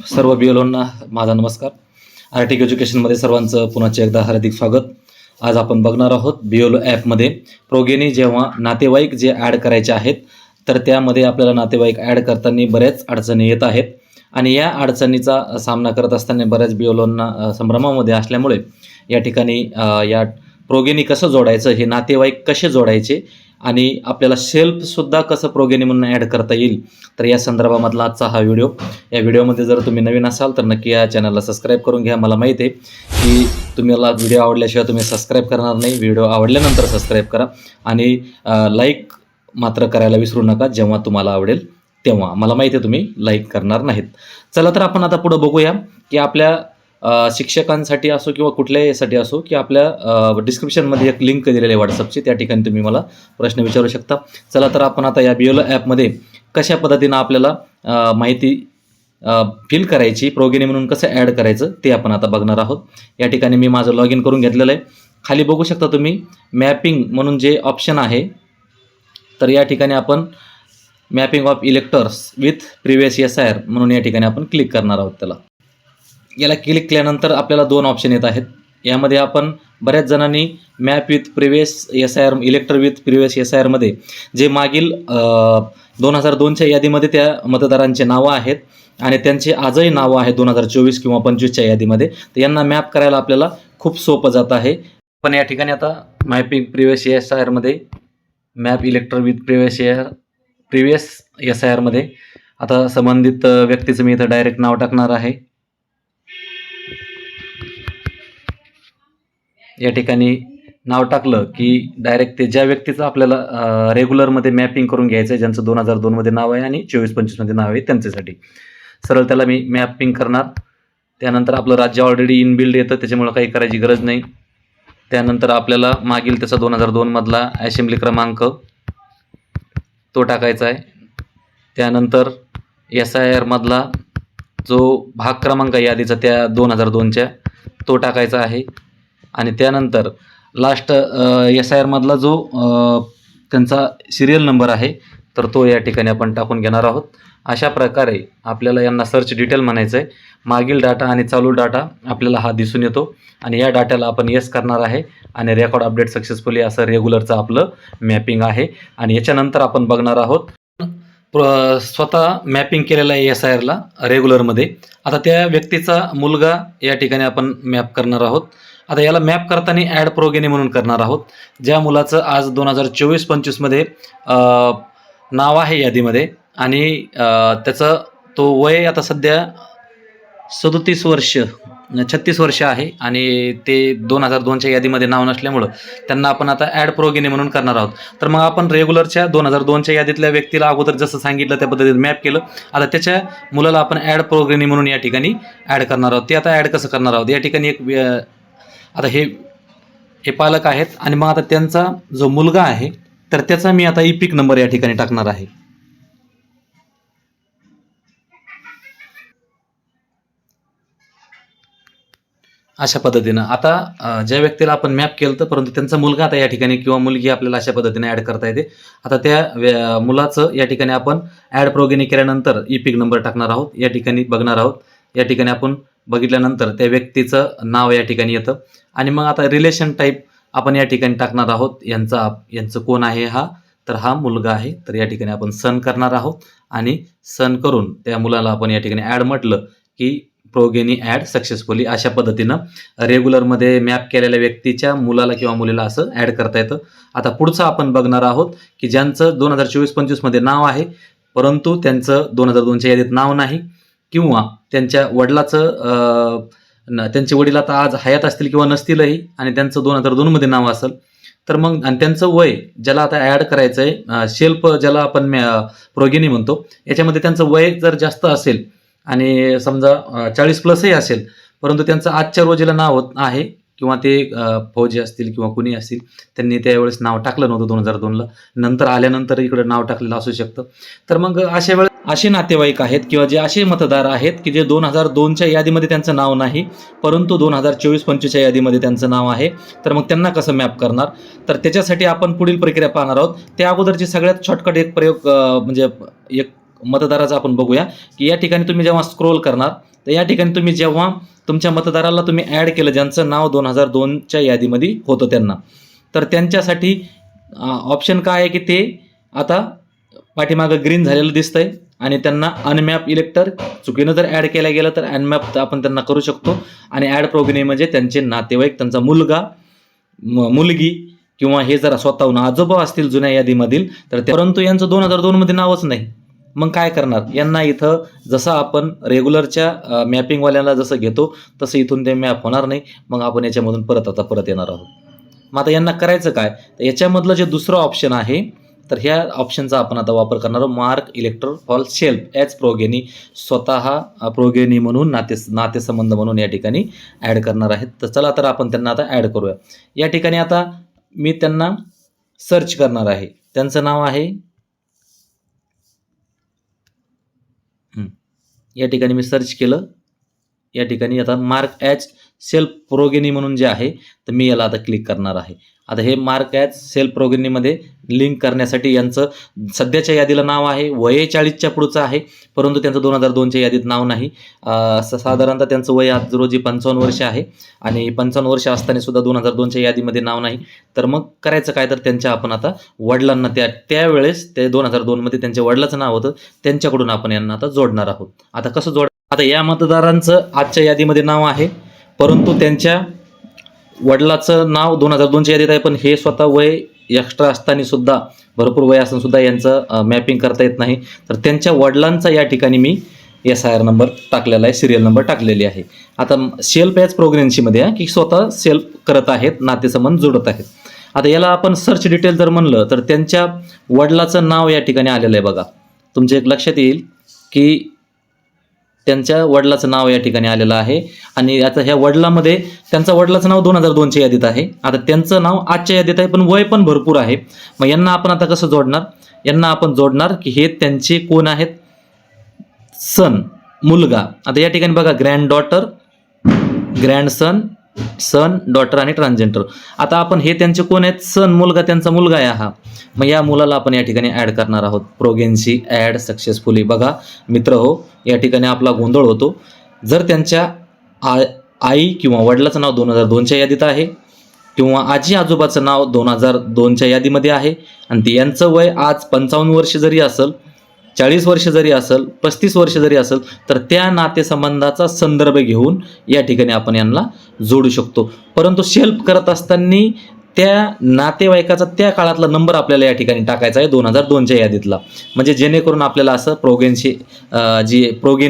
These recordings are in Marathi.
सर्व BLOंना माझा नमस्कार. आर्टिक एज्युकेशनमध्ये सर्वांचं पुन्हा एकदा हार्दिक स्वागत. आज आपण बघणार आहोत BLO ॲपमध्ये प्रोगेनी जेव्हा नातेवाईक जे ॲड करायचे आहेत तर त्यामध्ये आपल्याला नातेवाईक ॲड करताना बऱ्याच अडचणी येत आहेत आणि या अडचणीचा सामना करत असताना बऱ्याच BLOंना संभ्रमामध्ये असल्यामुळे या ठिकाणी या प्रोगेनी कसं जोडायचं, हे नातेवाईक कसे जोडायचे आणि आपल्याला सेल्फसुद्धा कसं प्रोगेनी म्हणून ॲड करता येईल, तर या संदर्भामधला आजचा हा व्हिडिओ. या व्हिडिओमध्ये जर तुम्ही नवीन असाल तर नक्की या चॅनलला सबस्क्राईब करून घ्या. मला माहिती आहे की तुम्हाला व्हिडिओ आवडल्याशिवाय तुम्ही सबस्क्राईब करणार नाही. व्हिडिओ आवडल्यानंतर सबस्क्राईब करा आणि लाईक मात्र करायला विसरू नका. जेव्हा तुम्हाला आवडेल तेव्हा. मला माहिती आहे तुम्ही लाईक करणार नाहीत. चला तर आपण आता पुढं बघूया की आपल्या शिक्षकांसाठी असो किंवा कुठल्याही यासाठी असो की आपल्या डिस्क्रिप्शनमध्ये एक लिंक दिलेली आहे व्हॉट्सअपची, त्या ठिकाणी तुम्ही मला प्रश्न विचारू शकता. चला तर आपण आता या BLO ॲपमध्ये कशा पद्धतीनं आपल्याला माहिती फिल करायची, प्रोगेनी म्हणून कसं ॲड करायचं ते आपण आता बघणार आहोत. या ठिकाणी मी माझं लॉग इन करून घेतलेलं आहे. खाली बघू शकता तुम्ही मॅपिंग म्हणून जे ऑप्शन आहे, तर या ठिकाणी आपण mapping of electors with previous SIR म्हणून या ठिकाणी आपण क्लिक करणार आहोत. याला क्लिक केल्यानंतर आपल्याला दोन ऑप्शन येत आहेत. यामध्ये आपण बऱ्याच जणांनी map with previous SIR, elector with previous SIRमध्ये जे मागील 2002च्या यादीमध्ये त्या मतदारांचे नावं आहेत आणि त्यांचे आजही नावं आहेत 2024 किंवा 25च्या यादीमध्ये, तर यांना मॅप करायला आपल्याला खूप सोपं जात आहे. पण या ठिकाणी आता मॅपिंग प्रिव्हियस SIRमध्ये मॅप इलेक्टर विथ प्रिव्हियस SIRमध्ये आता संबंधित व्यक्तीचं मी इथं डायरेक्ट नाव टाकणार आहे. या ठिकाणी नाव टाकलं की डायरेक्ट ते ज्या व्यक्तीचं आपल्याला रेग्युलरमध्ये मॅपिंग करून घ्यायचं आहे, ज्यांचं 2002मध्ये नाव आहे आणि 24-25मध्ये नाव आहे, त्यांच्यासाठी सरळ त्याला मी मॅपिंग करणार. त्यानंतर आपलं राज्य ऑलरेडी इनबिल्ड येतं, त्याच्यामुळं काही करायची गरज नाही. त्यानंतर आपल्याला मागील त्याचा 2002मधला असेंब्ली क्रमांक तो टाकायचा आहे. त्यानंतर SIRमधला जो भाग क्रमांक यादीचा त्या 2002च्या तो टाकायचा आहे आणि त्यानंतर लास्ट SIRमधला जो त्यांचा सिरियल नंबर आहे तर तो या ठिकाणी आपण टाकून घेणार आहोत. अशा प्रकारे आपल्याला यांना सर्च डिटेल म्हणायचं आहे. मागील डाटा आणि चालू डाटा आपल्याला हा दिसून येतो आणि या डाट्याला आपण येस करणार आहे आणि रेकॉर्ड अपडेट सक्सेसफुली असं रेग्युलरचं आपलं मॅपिंग आहे. आणि याच्यानंतर आपण बघणार आहोत स्वतः मॅपिंग केलेला आहे SIRला रेग्युलरमध्ये. आता त्या व्यक्तीचा मुलगा या ठिकाणी आपण मॅप करणार आहोत. आता याला मॅप करताना ॲड प्रोगेनी म्हणून करणार आहोत. ज्या मुलाचं आज 2024-25मध्ये नाव आहे यादीमध्ये आणि त्याचं तो वय आता सध्या 36 वर्ष आहे आणि ते 2002च्या यादीमध्ये नाव नसल्यामुळं त्यांना आपण आता ॲड प्रोगेनी म्हणून करणार आहोत. तर मग आपण रेग्युलरच्या 2002च्या यादीतल्या व्यक्तीला अगोदर जसं सांगितलं त्या पद्धतीने मॅप केलं. आता त्याच्या मुलाला आपण ॲड प्रोगेनी म्हणून या ठिकाणी ॲड करणार आहोत. ते आता ॲड कसं करणार आहोत, या ठिकाणी एक आता हे पालक आहेत आणि मग आता त्यांचा जो मुलगा आहे तर त्याचा मी आता इपिक नंबर या ठिकाणी टाकणार आहे. अशा पद्धतीनं आता ज्या व्यक्तीला आपण मॅप केलं परंतु त्यांचा मुलगा आता या ठिकाणी किंवा मुलगी आपल्याला अशा पद्धतीने ॲड करता येते. आता त्या मुलाचं या ठिकाणी आपण ॲड प्रोगेनी केल्यानंतर इपिक नंबर टाकणार आहोत. या ठिकाणी बघणार आहोत. या ठिकाणी आपण बघितल्यानंतर त्या व्यक्तीचं नाव या ठिकाणी येतं आणि मग आता रिलेशन टाईप आपण या ठिकाणी टाकणार आहोत. यांचं कोण आहे हा, तर हा मुलगा आहे. तर या ठिकाणी आपण सन करणार आहोत आणि सन करून त्या मुलाला आपण या ठिकाणी ॲड म्हटलं की प्रोगेनी ॲड सक्सेसफुली अशा पद्धतीनं रेग्युलरमध्ये मॅप केलेल्या व्यक्तीच्या मुलाला किंवा मुलीला असं ॲड करता येतं. आता पुढचं आपण बघणार आहोत की ज्यांचं 2024-25मध्ये नाव आहे परंतु त्यांचं 2002च्या यादीत नाव नाही किंवा त्यांच्या वडिलाचं त्यांचे वडील आता आज हयात असतील किंवा नसतीलही आणि त्यांचं 2002मध्ये नाव असेल तर मग आणि त्यांचं वय ज्याला आता ॲड करायचं आहे सेल्फ ज्याला आपण प्रोगेनी म्हणतो, याच्यामध्ये त्यांचं वय जर जास्त असेल आणि समजा 40+ असेल परंतु त्यांचं आजच्या रोजीला नाव आहे किंवा ते फौजी असतील किंवा कुणी असतील, त्यांनी त्यावेळेस नाव टाकलं नव्हतं 2002ला, नंतर आल्यानंतर इकडं नाव टाकलेलं असू शकतं. तर मग अशा वेळेस असे नातेवाईक आहेत किंवा जे असे मतदार आहेत की जे 2002च्या यादीमध्ये त्यांचं नाव नाही परंतु 2024-25च्या यादीमध्ये त्यांचं नाव आहे, तर मग त्यांना कसं मॅप करणार, तर त्याच्यासाठी आपण पुढील प्रक्रिया पाहणार आहोत. त्या अगोदरची सगळ्यात शॉर्टकट एक प्रयोग म्हणजे एक मतदाराचा आपण बघूया की या ठिकाणी तुम्ही जेव्हा स्क्रोल करणार तर या ठिकाणी तुम्ही जेव्हा तुमच्या मतदाराला तुम्ही ॲड केलं, ज्यांचं नाव 2002च्या यादीमध्ये होतं त्यांना, तर त्यांच्यासाठी ऑप्शन काय आहे की ते आता पाठीमागं ग्रीन झालेलं दिसतंय आणि त्यांना अनमॅप इलेक्टर चुकीनं जर ॲड केलं गेलं तर अनमॅप आपण त्यांना करू शकतो. आणि ॲड प्रोगेनी म्हणजे त्यांचे नातेवाईक, त्यांचा मुलगा, मुलगी किंवा हे जर स्वतःहून आजोबा असतील जुन्या यादीमधील तर परंतु यांचं 2002मध्ये नावच नाही. मग काय करणार? यांना इथं जसं आपण रेग्युलरच्या मॅपिंगवाल्यांना जसं घेतो तसं इथून ते मॅप होणार नाही. मग आपण याच्यामधून परत येणार आहोत. मग आता यांना करायचं काय? तर याच्यामधलं जे दुसरं ऑप्शन आहे तर ह्या ऑप्शनचा आपण आता वापर करणार आहोत. Mark elector for self as progeny, स्वतः प्रोगेनी म्हणून नातेसंबंध म्हणून या ठिकाणी ॲड करणार आहेत. तर चला तर आपण त्यांना आता ॲड करूया. या ठिकाणी आता मी त्यांना सर्च करणार आहे. त्यांचं नाव आहे, या ठिकाणी मी सर्च केलं. या ठिकाणी आता मार्क ॲज सेल्फ प्रोगेनी म्हणून जे आहे तर मी याला आता क्लिक करणार आहे. आता हे मार्क ॲज सेल्फ प्रोगेनीमध्ये लिंक करण्यासाठी यांचं सध्याच्या यादीला नाव आहे, वय 40च्या पुढचं आहे, परंतु त्यांचं 2002च्या यादीत नाव नाही. साधारणतः त्यांचं वय आज रोजी 55 वर्ष आहे आणि 55 वर्ष असताना सुद्धा 2002च्या यादीमध्ये नाव नाही. तर मग करायचं काय? तर त्यांच्या आपण आता वडिलांना त्यावेळेस ते 2002मध्ये त्यांच्या वडिलाचं नाव होतं, त्यांच्याकडून आपण यांना आता जोडणार आहोत. आता कसं जोड? आता या मतदारांचं आजच्या यादीमध्ये नाव आहे, परंतु त्यांच्या वडिलाचं नाव 2002च्या यादीत आहे, पण हे स्वतः वय एक्स्ट्रा असताना सुद्धा, भरपूर वय असून सुद्धा यांचं मॅपिंग करता येत नाही. तर त्यांच्या वडिलांचा या ठिकाणी मी SIR नंबर टाकलेला आहे, सिरियल नंबर टाकलेली आहे. आता सेल्फ ॲज प्रोग्रेन्सीमध्ये आहे की स्वतः सेल्फ करत आहेत, नातेसंबंध जोडत आहेत. आता याला आपण सर्च डिटेल जर म्हणलं तर त्यांच्या वडिलाचं नाव या ठिकाणी आलेलं आहे बघा. तुमच्या एक लक्षात येईल की त्यांच्या वडिलाचं नाव या ठिकाणी आलेलं आहे आणि आता ह्या वडिलामध्ये त्यांचं वडिलाचं नाव 2002च्या यादीत आहे. आता त्यांचं नाव आजच्या यादीत आहे, पण वय पण भरपूर आहे. मग यांना आपण आता कसं जोडणार? यांना आपण जोडणार की हे त्यांचे कोण आहेत? सन, मुलगा. आता या ठिकाणी बघा, ग्रँड डॉटर, ग्रँडसन, सन, डॉटर आणि ट्रान्सजेंडर. आता आपण हे त्यांचे कोण आहेत? सन, मुलगा, त्यांचा मुलगा आहे हा. मग या मुलाला आपण या ठिकाणी ॲड करणार आहोत. प्रोगेन्सी ॲड सक्सेसफुली. बघा मित्र हो, या ठिकाणी आपला गोंधळ होतो. जर त्यांच्या आई किंवा वडिलाचं नाव 2002च्या यादीत आहे किंवा आजी आजोबाचं नाव 2002च्या यादीमध्ये आहे आणि यांचं वय आज 55 वर्ष जरी असेल, 40 वर्ष जरी असेल, 35 वर्ष जरी असेल, तर त्या नातेसंबंधाचा संदर्भ घेऊन या ठिकाणी आपण यांना जोडू शकतो. परंतु सेल्फ करत असताना त्या नातेवाईकाचा त्या काळातला नंबर आपल्याला या ठिकाणी टाकायचा आहे 2002च्या यादीतला, म्हणजे जेणेकरून आपल्याला असं प्रोगेनी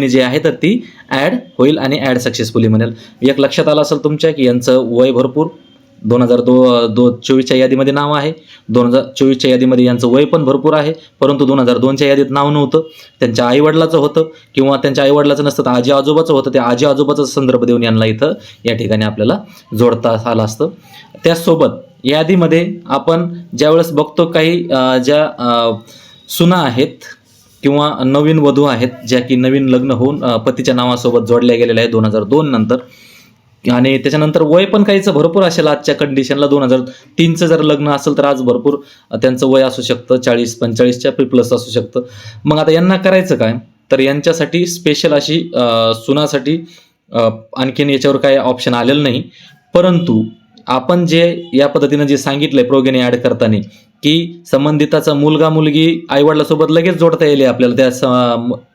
जी आहे तर ती ॲड होईल आणि ॲड सक्सेसफुली म्हणेल. एक लक्षात आलं असेल तुमच्या की यांचं वय भरपूर, 2024च्या यादीमध्ये नाव आहे, 2024च्या यादीमध्ये यांचं वय पण भरपूर आहे, परंतु 2002च्या यादीत नाव नव्हतं. त्यांच्या आईवडिलाचं होतं किंवा त्यांच्या आईवडिलाचं नसतं तर आजी आजोबाचं होतं. त्या आजी आजोबाचा संदर्भ देऊन यांना इथं या ठिकाणी आपल्याला जोडता आलं असतं. त्याचसोबत यादीमध्ये आपण ज्यावेळेस बघतो काही ज्या सुना आहेत किंवा नवीन वधू आहेत ज्या की नवीन लग्न होऊन पतीच्या नावासोबत जोडल्या गेलेल्या आहेत 2002 नंतर, आणि त्याच्यानंतर वय पण काहीचं भरपूर असेल आजच्या कंडिशनला. 2003चं जर लग्न असेल तर आज भरपूर त्यांचं वय असू शकतं, 40-45च्या प्लस असू शकतं. मग आता यांना करायचं काय? तर यांच्यासाठी स्पेशल अशी सुनासाठी आणखीन याच्यावर काही ऑप्शन आलेलं नाही, परंतु आपण जे या पद्धतीनं जे सांगितलंय प्रोगेनी ॲड करताना की संबंधिताचा मुलगा मुलगी आईवडिलासोबत लगेच जोडता येईल आपल्याला त्या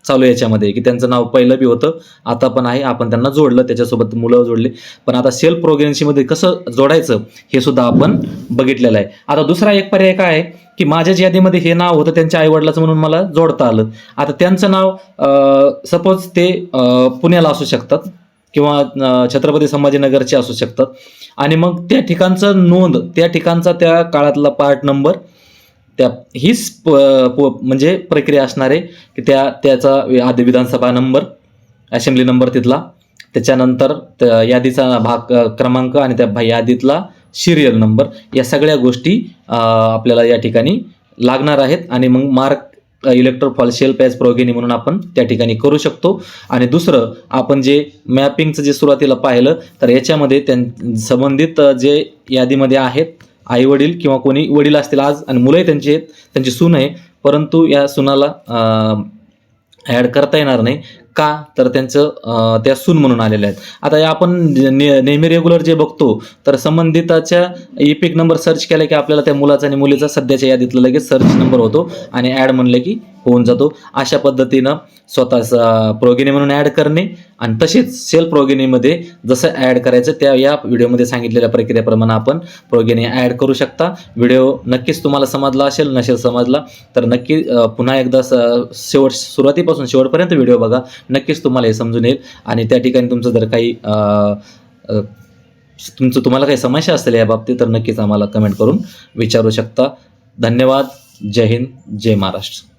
चालू याच्यामध्ये की त्यांचं नाव पहिलं बी होतं आता पण आहे, आपण त्यांना जोडलं, त्याच्यासोबत मुलं जोडले. पण आता सेल्फ प्रोग्रेन्सीमध्ये कसं जोडायचं हे सुद्धा आपण बघितलेलं आहे. आता दुसरा एक पर्याय काय आहे की माझ्याच यादीमध्ये हे नाव होतं त्यांच्या आईवडिलाचं म्हणून मला जोडता आलं. आता त्यांचं नाव सपोज ते पुण्याला असू शकतात किंवा छत्रपती संभाजीनगरचे असू शकतात आणि मग त्या ठिकाणचं नोंद, त्या ठिकाणचा त्या काळातला पार्ट नंबर, त्या हीच म्हणजे प्रक्रिया असणार आहे की त्याचा आधी विधानसभा नंबर, असेंब्ली नंबर तिथला, त्याच्यानंतर यादीचा भाग क्रमांक आणि त्या यादीतला सिरियल नंबर, या सगळ्या गोष्टी आपल्याला या ठिकाणी लागणार आहेत. आणि मग mark elector for self as progeny म्हणून आपण त्या ठिकाणी करू शकतो. आणि दुसरं आपण जे मॅपिंगचं जे सुरुवातीला पाहिलं तर याच्यामध्ये संबंधित जे यादीमध्ये आहेत आईवडील किंवा कोणी वडील असतील आज आणि मुलंही त्यांची आहेत, त्यांची सून आहे, परंतु या सुनाला ॲड करता येणार नाही का तर त्यांचं त्या सून म्हणून आलेल्या आहेत. आता या आपण नेहमी रेग्युलर जे बघतो तर संबंधिताच्या इपिक नंबर सर्च केला की आपल्याला त्या मुलाचा आणि मुलीचा सध्याच्या यादीतला लगेच सर्च नंबर होतो आणि ॲड म्हणलं की होऊन जातो. अशा पद्धतीनं स्वतःचा प्रोगेनी म्हणून ॲड करणे आणि तसेच सेल्फ प्रोगेनीमध्ये जसं ॲड करायचं त्या या व्हिडिओमध्ये सांगितलेल्या प्रक्रियेप्रमाणे आपण प्रोगेनी ॲड करू शकता. व्हिडिओ नक्कीच तुम्हाला समजला असेल, नसेल समजला तर नक्की पुन्हा एकदा सुरुवातीपासून शेवटपर्यंत व्हिडिओ बघा. नक्कीच तुम्हाला हे समजून येईल आणि त्या ठिकाणी तुमचं जर काही तुम्हाला काही समस्या असेल या बाबतीत तर नक्कीच आम्हाला कमेंट करून विचारू शकता. धन्यवाद. जय हिंद, जय महाराष्ट्र.